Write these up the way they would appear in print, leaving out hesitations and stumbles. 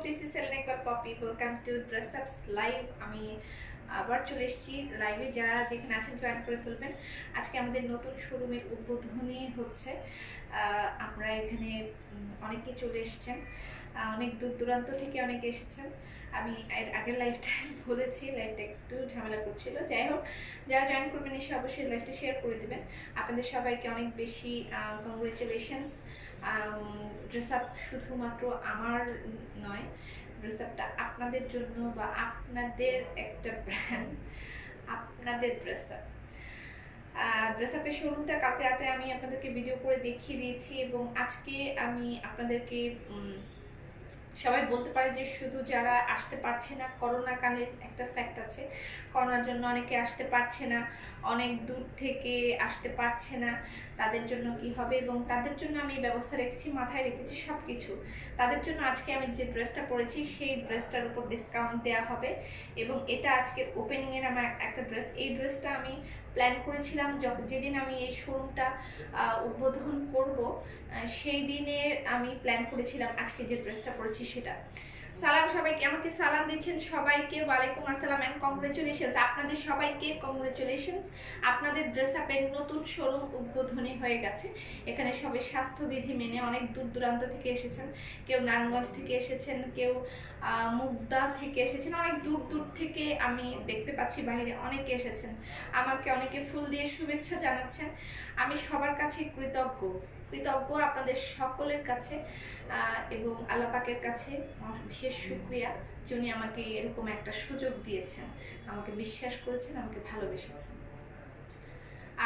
this is Selena Iqbal Poppy. Welcome to Dress Ups Live. আমি আবার চলে এসেছি লাইভে, যারা যেখানে আছেন জয়েন করে ফেলবেন। আজকে আমাদের নতুন শোরুমের উদ্বোধনী হচ্ছে। আমরা এখানে অনেকে চলে এসেছেন, অনেক দূর দূরান্ত থেকে অনেকে এসেছেন। আমি আগের লাইভটা বলেছি, লাইভটা একটু ঝামেলা করছিল। যাই হোক, যারা জয়েন করবেন এসে অবশ্যই লাইভটা শেয়ার করে দেবেন। আপনাদের সবাইকে অনেক বেশি কংগ্রেচুলেশনস। ড্রেস আপ শুধুমাত্র আমার নয়, ড্রেস আপটা আপনাদের জন্য বা আপনাদের একটা ব্র্যান্ড, আপনাদের ড্রেস আপ। ড্রেস আপের শোরুমটা কালকে রাতে আমি আপনাদেরকে ভিডিও করে দেখিয়ে দিয়েছি, এবং আজকে আমি আপনাদেরকে সবাই বলতে পারে যে শুধু যারা আসতে পারছে না, করোনা কালের একটা ফ্যাক্ট আছে, করোনার জন্য অনেকে আসতে পারছে না, অনেক দূর থেকে আসতে পারছে না, তাদের জন্য কি হবে, এবং তাদের জন্য আমি ব্যবস্থা রেখেছি, মাথায় রেখেছি সব কিছু। তাদের জন্য আজকে আমি যে ড্রেসটা পরেছি সেই ড্রেসটার উপর ডিসকাউন্ট দেওয়া হবে, এবং এটা আজকের ওপেনিংয়ের আমার একটা ড্রেস। এই ড্রেসটা আমি প্ল্যান করেছিলাম যেদিন আমি এই শোরুমটা উদ্বোধন করব, সেই দিনে আমি প্ল্যান করেছিলাম আজকে যে ড্রেসটা পরেছি সেটা। সালাম সবাইকে, আমাকে সালাম দিচ্ছেন সবাইকে, ওয়ালাইকুম আসসালাম এন্ড কংগ্রেচুলেশনস। আপনাদের সবাইকে কংগ্রেচুলেশনস, আপনাদের ড্রেস আপের নতুন শোরুম উদ্বোধনী হয়ে গেছে। এখানে সবাই স্বাস্থ্যবিধি মেনে অনেক দূর দূরান্ত থেকে এসেছেন, কেউ নারায়ণগঞ্জ থেকে এসেছেন, কেউ মুগদা থেকে এসেছেন, অনেক দূর দূর থেকে আমি দেখতে পাচ্ছি বাইরে অনেকে এসেছেন। আমাকে অনেকে ফুল দিয়ে শুভেচ্ছা জানাচ্ছেন। আমি সবার কাছে কৃতজ্ঞ আপনাদের সকলের কাছে, এবং আল্লাহ পাকের কাছে বিশেষ শুকরিয়া, যিনি আমাকে এরকম একটা সুযোগ দিয়েছেন, আমাকে বিশ্বাস করেছেন, আমাকে ভালোবেসেছেন।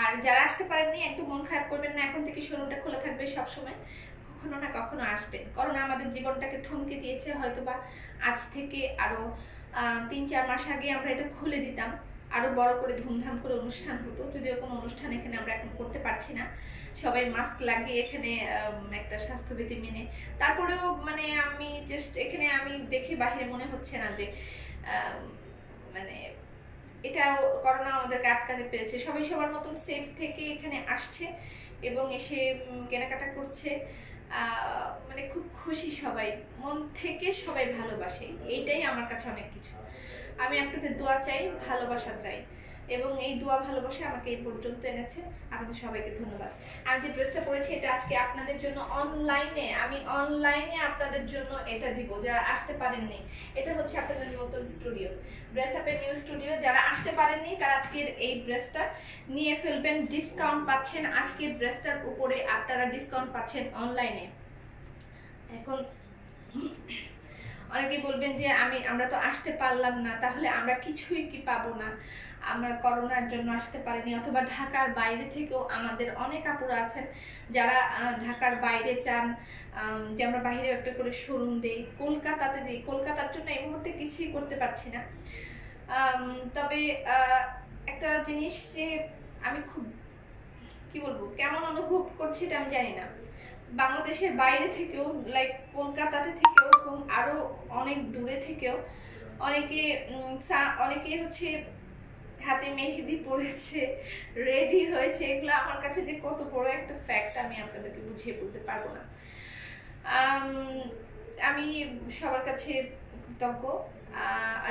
আর যারা আসতে পারেননি একদম মন খারাপ করবেন না, এখন থেকে শোরুমটা খোলা থাকবে সবসময়, কখনো না কখনো আসবেন। করোনা আমাদের জীবনটাকে থমকে দিয়েছে, হয়তোবা আজ থেকে আরো 3-4 মাস আগে আমরা এটা খুলে দিতাম, আরো বড় করে ধুমধাম করে অনুষ্ঠান হতো। যদিও কোনো অনুষ্ঠান এখানে আমরা এখন করতে পারছি না, সবাই মাস্ক লাগিয়ে এখানে একটা স্বাস্থ্যবিধি মেনে। তারপরেও মানে আমি জাস্ট এখানে আমি দেখে বাহিরে মনে হচ্ছে না যে মানে এটাও করোনা আমাদেরকে আটকাতে পেরেছে। সবাই সবার মতন সেফ থেকে এখানে আসছে এবং এসে কেনাকাটা করছে। মানে খুব খুশি, সবাই মন থেকে সবাই ভালোবাসে, এইটাই আমার কাছে অনেক কিছু। আমি আপনাদের দোয়া চাই, ভালোবাসা চাই, এবং এই দোয়া ভালোবাসা আমাকে এই পর্যন্ত এনেছে। আপনাদের সবাইকে ধন্যবাদ। আমি যে ড্রেসটা পরেছি এটা আজকে আপনাদের জন্য অনলাইনে আপনাদের জন্য এটা দিব, যারা আসতে পারেননি। এটা হচ্ছে আপনাদের নতুন স্টুডিও, ড্রেস আপের নিউ স্টুডিও। যারা আসতে পারেননি তারা আজকের এই ড্রেসটা নিয়ে ফেলবেন, ডিসকাউন্ট পাচ্ছেন। আজকের ড্রেসটার উপরে আপনারা ডিসকাউন্ট পাচ্ছেন অনলাইনে। এখন অনেকে বলবেন যে আমরা তো আসতে পারলাম না, তাহলে আমরা কিছুই কি পাবো না? আমরা করোনার জন্য আসতে পারিনি, অথবা ঢাকার বাইরে থেকেও আমাদের অনেক আপুরা আছেন যারা ঢাকার বাইরে চান যে আমরা বাইরেও একটা করে শোরুম দেই, কলকাতাতে দিই। কলকাতার জন্য এই মুহূর্তে কিছুই করতে পারছি না। তবে একটা জিনিস যে আমি খুব কি বলবো, কেমন অনুভব করছি এটা আমি জানি না, বাংলাদেশের বাইরে থেকেও, লাইক কলকাতাতে থেকেও এবং আরো অনেক দূরে থেকেও অনেকে হচ্ছে হাতে মেহেদি পড়েছে, রেডি হয়েছে। এগুলো আমার কাছে যে কত বড় একটা ফ্যাক্ট আমি আপনাদেরকে বুঝিয়ে বলতে পারবো না। আমি সবার কাছে কৃতজ্ঞ,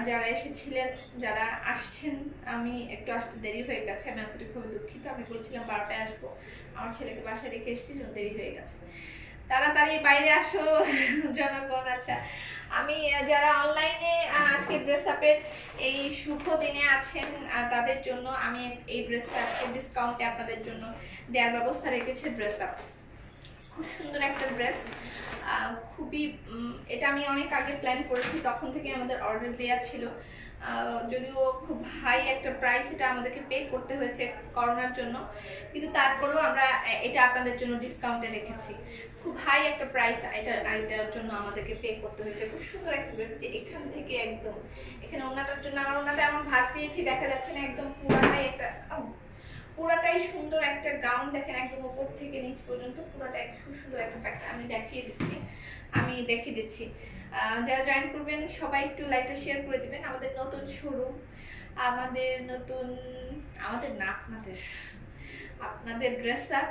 যারা এসেছিলেন, যারা আসছেন। আমি একটু আসতে দেরি হয়ে গেছে, আমি আন্তরিকভাবে দুঃখিত। আমি বলেছিলাম 12টায় আসবো, আমার ছেলেকে বাসায় রেখে এসেছি, দেরি হয়ে গেছে। তাড়াতাড়ি বাইরে আসো জনগণ। আচ্ছা, আমি যারা অনলাইনে আজকে ড্রেস আপের এই শুভ দিনে আছেন তাদের জন্য আমি এই ড্রেসটা আজকে ডিসকাউন্টে আপনাদের জন্য দেওয়ার ব্যবস্থা রেখেছি। ড্রেস আপ খুব সুন্দর একটা ড্রেস, খুবই এটা আমি অনেক আগে প্ল্যান করেছি, তখন থেকে আমাদের অর্ডার দেওয়া ছিল। যদিও খুব হাই একটা প্রাইস এটা আমাদেরকে পে করতে হয়েছে করোনার জন্য, কিন্তু তারপরেও আমরা এটা আপনাদের জন্য ডিসকাউন্টে রেখেছি। খুব হাই একটা প্রাইস এটার জন্য আমাদেরকে পে করতে হয়েছে। খুব সুন্দর একটা ড্রেস, যে এখান থেকে একদম এখানে ওনাটার জন্য আমার ওনাটা এমন ভাঁজ দিয়েছি, দেখা যাচ্ছে না, একদম পুরাটাই সুন্দর একটা গাউন। দেখেন একদম উপর থেকে নিচ পর্যন্ত পুরাটাই খুব সুন্দর একটা প্যাটার্ন। আমি দেখিয়ে দিচ্ছি। যারা জয়েন করবেন সবাই একটু লাইকটা শেয়ার করে দিবেন। আমাদের নতুন শোরুম, আমাদের না আপনাদের ড্রেস আপ,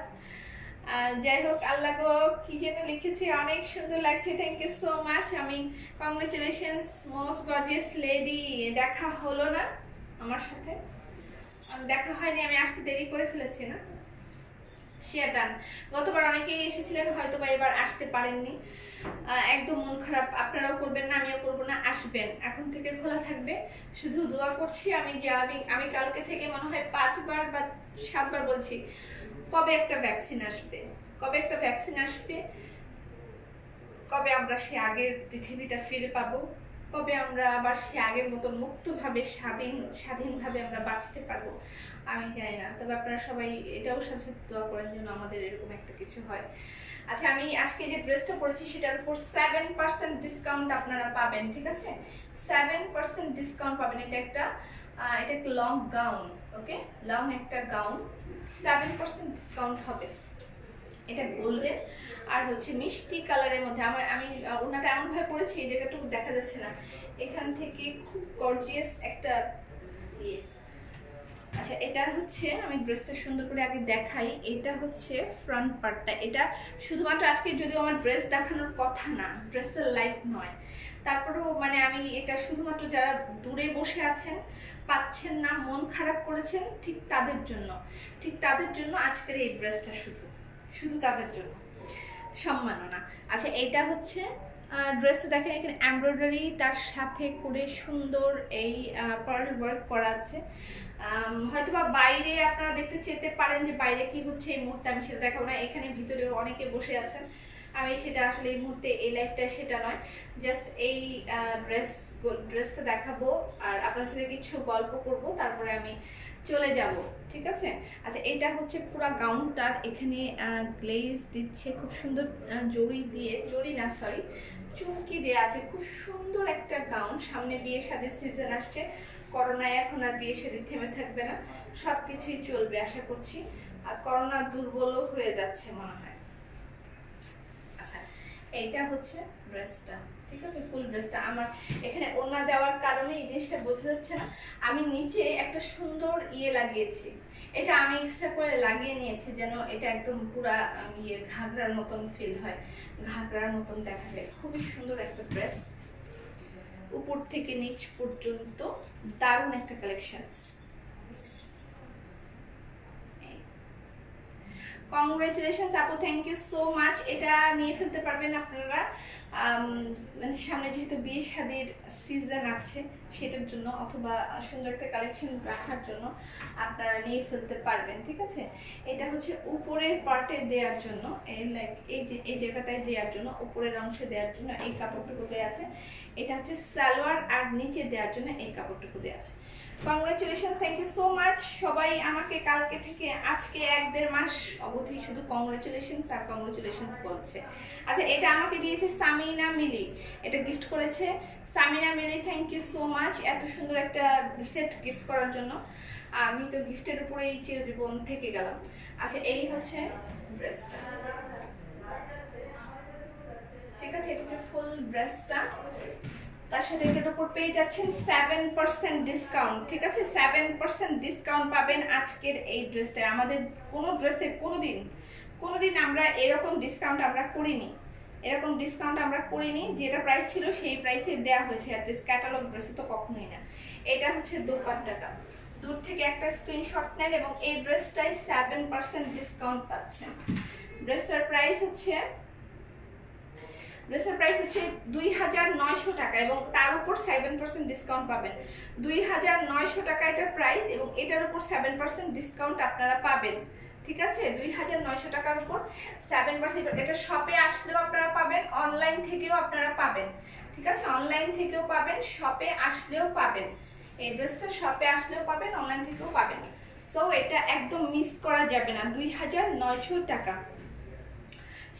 যাই হোক, আল্লাহ গো কি যেন লিখেছি, অনেক সুন্দর লাগছে, থ্যাংক ইউ সো মাচ। আমি কংগ্রেচুলেশনস মোস্ট গর্জিয়াস লেডি। দেখা হলো না আমার সাথে, দেখা হয়নি, আমি আসতে দেরি করে ফেলেছি না। Share done. গতবার অনেকেই এসেছিলেন, হয়তো বা এবার আসতে পারেননি, একদম মন খারাপ আপনারাও করবেন না, আমিও করবো না, আসবেন, এখন থেকে খোলা থাকবে। শুধু দোয়া করছি আমি যে আমি কালকে থেকে মনে হয় 5 বার বা 7 বার বলছি, কবে একটা ভ্যাকসিন আসবে, কবে একটা ভ্যাকসিন আসবে, কবে আমরা সে আগের পৃথিবীটা ফিরে পাবো, কবে আমরা আবার সে আগের মতো মুক্তভাবে স্বাধীনভাবে আমরা বাঁচতে পারবো, আমি জানি না। তবে আপনারা সবাই এটাও সাথে দোয়া করেন যেন আমাদের এরকম একটা কিছু হয়। আচ্ছা, আমি আজকে যে ড্রেসটা পরেছি সেটার উপর 7% ডিসকাউন্ট আপনারা পাবেন, ঠিক আছে? 7% ডিসকাউন্ট পাবেন। এটা একটা লং গাউন, ওকে, লং একটা গাউন, 7% ডিসকাউন্ট হবে। এটা গোল্ডেন আর হচ্ছে মিষ্টি কালারের মধ্যে। আমি ওনাটা এমন ভাবে পরেছি এই জায়গাটুকু দেখা যাচ্ছে না, এখান থেকে খুব গর্জিয়াস একটা ইয়ে। আচ্ছা, এটা হচ্ছে, আমি ড্রেসটা সুন্দর করে আগে দেখাই, এটা হচ্ছে ফ্রন্ট পার্টটা। এটা শুধুমাত্র আজকে যদিও আমার ড্রেস দেখানোর কথা না, ড্রেসের লাইফ নয়, তারপরেও মানে আমি এটা শুধুমাত্র যারা দূরে বসে আছেন, পাচ্ছেন না, মন খারাপ করেছেন, ঠিক তাদের জন্য আজকের এই ড্রেসটা, শুধু তাদের জন্য সম্মাননা। আচ্ছা, এটা হচ্ছে ড্রেসটা দেখেন, এখানে এমব্রয়ডারি তার সাথে করে সুন্দর এই পার্ল ওয়ার্ক করা আছে। হয়তোবা বাইরে আপনারা দেখতে চেতে পারেন যে বাইরে কি হচ্ছে, এই মুহূর্তে আমি সেটা দেখাবো না। এখানে ভিতরেও অনেকে বসে আছেন, আমি সেটা আসলে এই মুহূর্তে এই লাইফটা সেটা নয়, জাস্ট এই ড্রেসটা দেখাবো আর আপনার সাথে কিছু গল্প করব, তারপরে আমি চলে যাব, ঠিক আছে? আচ্ছা, এটা হচ্ছে পুরো গাউনটার এখানে গ্লেজ দিচ্ছে খুব সুন্দর, চুমকি দেওয়া আছে, খুব সুন্দর একটা গাউন। সামনে বিয়ে শাদীর সিজন আসছে, করোনায় এখন আর বিয়ে শাদী থেমে থাকবে না, সবকিছুই চলবে আশা করছি, আর করোনা দুর্বলও হয়ে যাচ্ছে মনে হয়। আচ্ছা, এইটা হচ্ছে ড্রেসটা, ঠিক আছে? ফুল ড্রেসটা আমার এখানে ওড়না দেওয়ার কারণে এই জিনিসটা বোঝা যাচ্ছে না, আমি নিচে একটা সুন্দর ইয়ে লাগিয়েছি, এটা আমি এক্সট্রা করে লাগিয়ে নিয়েছি যেন এটা একদম পুরা ইয়ে ঘাগরার মতন ফিল হয়, ঘাগরার মতন দেখা যায়। খুবই সুন্দর একটা ড্রেস, উপর থেকে নিচ পর্যন্ত দারুণ একটা কালেকশন। কংগ্রেচুলেশনস আপু, থ্যাংক ইউ সো মাচ। এটা নিয়ে ফেলতে পারবেন আপনারা, মানে সামনে যেহেতু বিয়ে শাদীর সিজন আছে সেটার জন্য, অথবা সুন্দর একটা কালেকশন রাখার জন্য আপনারা নিয়ে ফেলতে পারবেন, ঠিক আছে? এটা হচ্ছে উপরের পার্টে দেওয়ার জন্য, এই জায়গাটায় দেওয়ার জন্য, উপরের অংশে দেওয়ার জন্য এই কাপড়টুকু দেওয়া আছে। এটা হচ্ছে সালোয়ার, আর নিচে দেওয়ার জন্য এই কাপড়টুকু দেওয়া আছে। Congratulations, thank you so much. সবাই আমাকে কালকে থেকে আজকে 1-1.5 মাস অবধি শুধু কংগ্রেচুলেশনস আর কংগ্রেচুলেশনস বলছে। আচ্ছা, এটা আমাকে দিয়েছে সামিনা মিলি, এটা গিফট করেছে সামিনা মিলি, থ্যাংক ইউ সো মাচ এত সুন্দর একটা সেট গিফট করার জন্য। আমি তো গিফটের উপরেই চিরজীবন থেকে গেলাম। আচ্ছা, এই হচ্ছে ড্রেসটা, ঠিক আছে? এটা হচ্ছে ফুল ড্রেসটা, তার সাথে এটার উপর পেয়ে যাচ্ছেন 7% ডিসকাউন্ট, ঠিক আছে? 7% ডিসকাউন্ট পাবেন আজকের এই ড্রেসটায়। আমাদের কোনো ড্রেসে কোনোদিন আমরা এরকম ডিসকাউন্ট আমরা করিনি, যেটা প্রাইস ছিল সেই প্রাইসে দেওয়া হয়েছে, অ্যাটলিস্ট ক্যাটালগ ড্রেসে তো কখনোই না। এটা হচ্ছে দোপাট্টাটা, দূর থেকে একটা স্ক্রিনশট নেন এবং এই ড্রেসটায় 7% ডিসকাউন্ট পাচ্ছেন। ড্রেসটার প্রাইস হচ্ছে 2900 টাকা এবং তার উপর 7% ডিসকাউন্ট পাবেন। 2900 টাকা এটার প্রাইস এবং এটার উপর 7% ডিসকাউন্ট আপনারা পাবেন, ঠিক আছে? 2900 টাকার উপর 7%। এটা শপে আসলেও আপনারা পাবেন, অনলাইন থেকেও আপনারা পাবেন, ঠিক আছে? অনলাইন থেকেও পাবেন, শপে আসলেও পাবেন। এই ড্রেসটা শপে আসলেও পাবেন, অনলাইন থেকেও পাবেন। সো এটা একদম মিস করা যাবে না। 2900 টাকা।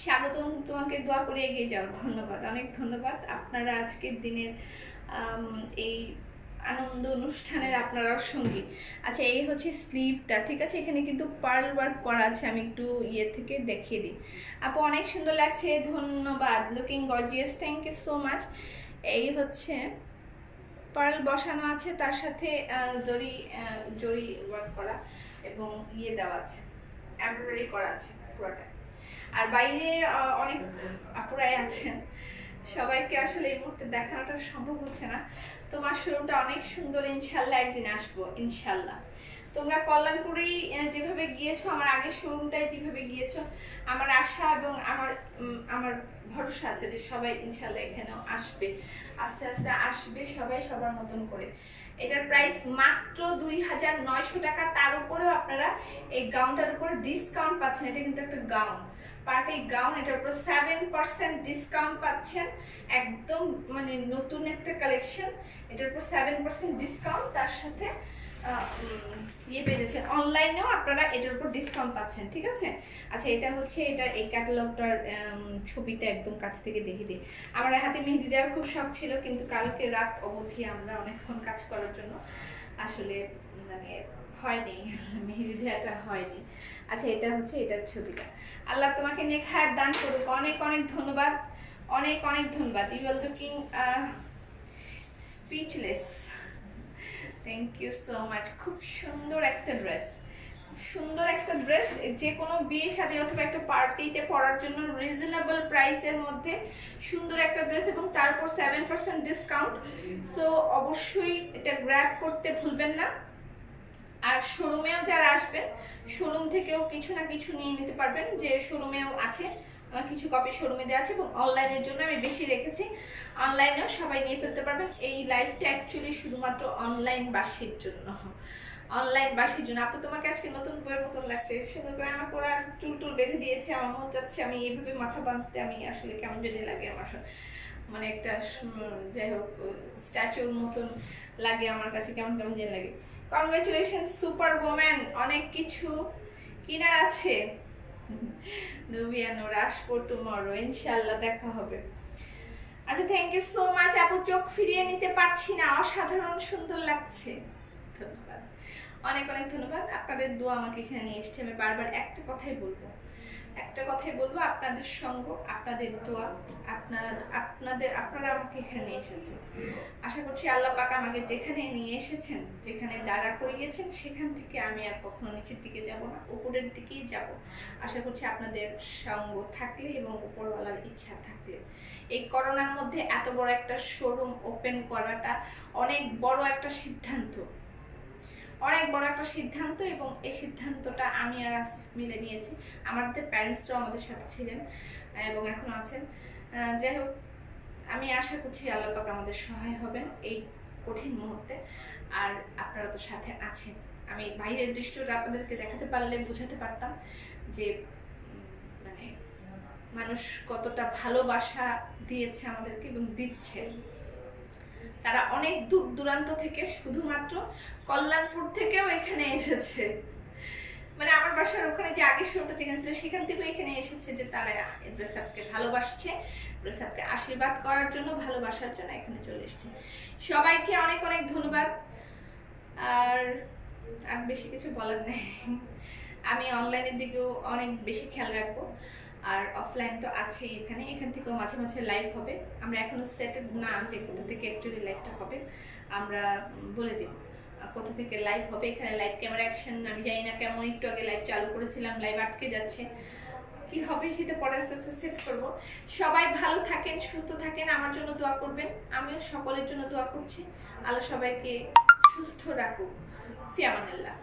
স্বাগতম, তোমাকে দোয়া করে এগিয়ে যাও। ধন্যবাদ, অনেক ধন্যবাদ। আপনারা আজকের দিনের এই আনন্দ অনুষ্ঠানের আপনারাও সঙ্গী। আচ্ছা, এই হচ্ছে স্লিভটা, ঠিক আছে? এখানে কিন্তু পার্ল ওয়ার্ক করা আছে, আমি একটু ইয়ে থেকে দেখিয়ে দিই। আপু অনেক সুন্দর লাগছে, ধন্যবাদ, looking gorgeous, thank you so much. এই হচ্ছে পার্ল বসানো আছে, তার সাথে জরি ওয়ার্ক করা এবং ইয়ে দেওয়া আছে, এমব্রয়ডারি করা আছে পুরোটা। আর বাইরে অনেক আপুরাই আছেন, সবাইকে আসলে এই মুহূর্তে দেখানোটা সম্ভব হচ্ছে না। তোমার শোরুমটা অনেক সুন্দর, ইনশাল্লাহ একদিন আসবো ইনশাল্লাহ। তোমরা কল্যাণপুরেই যেভাবে গিয়েছো, আমার আগের শোরুমটায় যেভাবে গিয়েছো, আমার আশা এবং আমার ভরসা আছে যে সবাই ইনশাল্লাহ এখানেও আসবে, আস্তে আস্তে আসবে সবাই সবার মতন করে। এটার প্রাইস মাত্র 2900 টাকা। তার উপরেও আপনারা এই গাউনটার উপর ডিসকাউন্ট পাচ্ছেন। এটা কিন্তু একটা গাউন, পার্টি গাউন, এটার উপর 7% ডিসকাউন্ট পাচ্ছেন। একদম মানে নতুন একটা কালেকশন, এটার উপর 7% ডিসকাউন্ট, তার সাথে ইয়ে পেয়ে যাচ্ছেন, অনলাইনেও আপনারা এটার উপর ডিসকাউন্ট পাচ্ছেন। ঠিক আছে, আচ্ছা এটা হচ্ছে এটা এই ক্যাটালগটার ছবিটা একদম কাছ থেকে দেখে দিই। আমার হাতে মেহেদি দেওয়ার খুব শখ ছিল, কিন্তু কালকে রাত অবধি আমরা অনেকক্ষণ কাজ করার জন্য আসলে মানে হয়নি, মেহেদি দেওয়াটা হয়নি। আচ্ছা এটা হচ্ছে এটার ছবিটা। আল্লাহ তোমাকে নেক হায়াত দান করুক। অনেক অনেক ধন্যবাদ, অনেক অনেক ধন্যবাদ। You are looking speechless, thank you so much. খুব সুন্দর একটা ড্রেস, সুন্দর একটা ড্রেস, যে কোনো বিয়ে শাদী অথবা একটা পার্টিতে পরার জন্য রিজনেবল প্রাইসের মধ্যে সুন্দর একটা ড্রেস, এবং তারপর 7% ডিসকাউন্ট। সো অবশ্যই এটা গ্র্যাব করতে ভুলবেন না। আর শোরুমেও যারা আসবেন, শোরুম থেকেও কিছু না কিছু নিয়ে নিতে পারবেন, যে শোরুমেও আছে, কিছু কপি শোরুমে দেওয়া আছে, এবং অনলাইনের জন্য আমি বেশি রেখেছি, অনলাইনেও সবাই নিয়ে ফেলতে পারবেন। এই লাইফটা অ্যাকচুয়ালি শুধুমাত্র অনলাইন বাসীর জন্য, অনলাইন বাসীর জন্য। আপু তোমাকে আজকে নতুন বইয়ের মতন লাগছে, সুন্দর করে আমাকে ওরা চুল টুল বেঁধে দিয়েছে, আমার মন চাচ্ছে আমি এইভাবে মাথা বাঁধতে, আমি আসলে কেমন যদি লাগে আমার, মানে একটা যাই হোক স্ট্যাচুর মতন লাগে আমার কাছে, কেমন কেমন যেন লাগে। কংগ্রেচুলেশন সুপার ওম্যান, অনেক কিছু কিনার আছে। নুবিয়া নূর, আসবো টুমরো, ইনশাআল্লাহ দেখা হবে। আচ্ছা থ্যাংক ইউ সো মাচ আপু, চোখ ফিরিয়ে নিতে পারছি না, অসাধারণ সুন্দর লাগছে, ধন্যবাদ, অনেক অনেক ধন্যবাদ। আপনাদের দোয়া আমাকে এখানে নিয়ে এসছে। আমি বারবার একটা কথাই বলবো, আপনাদের সঙ্গ, আপনাদের দোয়া, আপনারা আমাকে এখানে এসেছেন। আশা করছি আল্লাহ পাক আমাকে যেখানে নিয়ে এসেছেন, যেখানে দাঁড়া করিয়েছেন, সেখান থেকে আমি আর কখনো নিচের দিকে যাব না, উপরের দিকেই যাব। আশা করছি আপনাদের সঙ্গ থাকলে এবং উপরওয়ালার ইচ্ছা থাকলে। এই করোনার মধ্যে এত বড় একটা শোরুম ওপেন করাটা অনেক বড় একটা সিদ্ধান্ত, অনেক বড় একটা সিদ্ধান্ত, এবং এই সিদ্ধান্তটা আমি আর আসিফ মিলে নিয়েছি। আমাদের প্যারেন্টসরাও আমাদের সাথে ছিলেন এবং এখন আছেন। যাই হোক, আমি আশা করছি আল্লাহ পাক আমাদের সহায় হবেন এই কঠিন মুহূর্তে, আর আপনারা তো সাথে আছেন। আমি বাইরের দৃশ্যটা আপনাদেরকে দেখাতে পারলে বোঝাতে পারতাম যে মানে মানুষ কতটা ভালোবাসা দিয়েছে আমাদেরকে এবং দিচ্ছে। তারা অনেক দূর দূরান্ত থেকে, শুধুমাত্র কল্যাণপুর থেকেও এখানে এসেছে, মানে আমার বাসার ওখানে যে আগের শোটা যেখানে ছিল সেখান থেকে এখানে এসেছে, যে তারা ড্রেসআপকে ভালোবাসছে, ড্রেসআপকে আশীর্বাদ করার জন্য, ভালোবাসার জন্য এখানে চলে এসেছে। সবাইকে অনেক অনেক ধন্যবাদ। আর বেশি কিছু বলার নেই, আমি অনলাইনের দিকেও অনেক বেশি খেয়াল রাখবো, আর অফলাইন তো আছেই। এখান থেকেও মাঝে মাঝে লাইভ হবে। আমরা এখনো সেটেড না যে কোথা থেকে অ্যাকচুয়ালি লাইভটা হবে, আমরা বলে দেব কোথা থেকে লাইভ হবে। এখানে লাইভ ক্যামেরা অ্যাকশন আমি জানি না, কেমন একটু আগে লাইভ চালু করেছিলাম, লাইভ আটকে যাচ্ছে, কি হবে সেটা পরে আস্তে আস্তে সেট করবো। সবাই ভালো থাকেন, সুস্থ থাকেন, আমার জন্য দোয়া করবেন, আমিও সকলের জন্য দোয়া করছি। আল্লাহ সবাইকে সুস্থ রাখুক। ফি আমানিল্লাহ।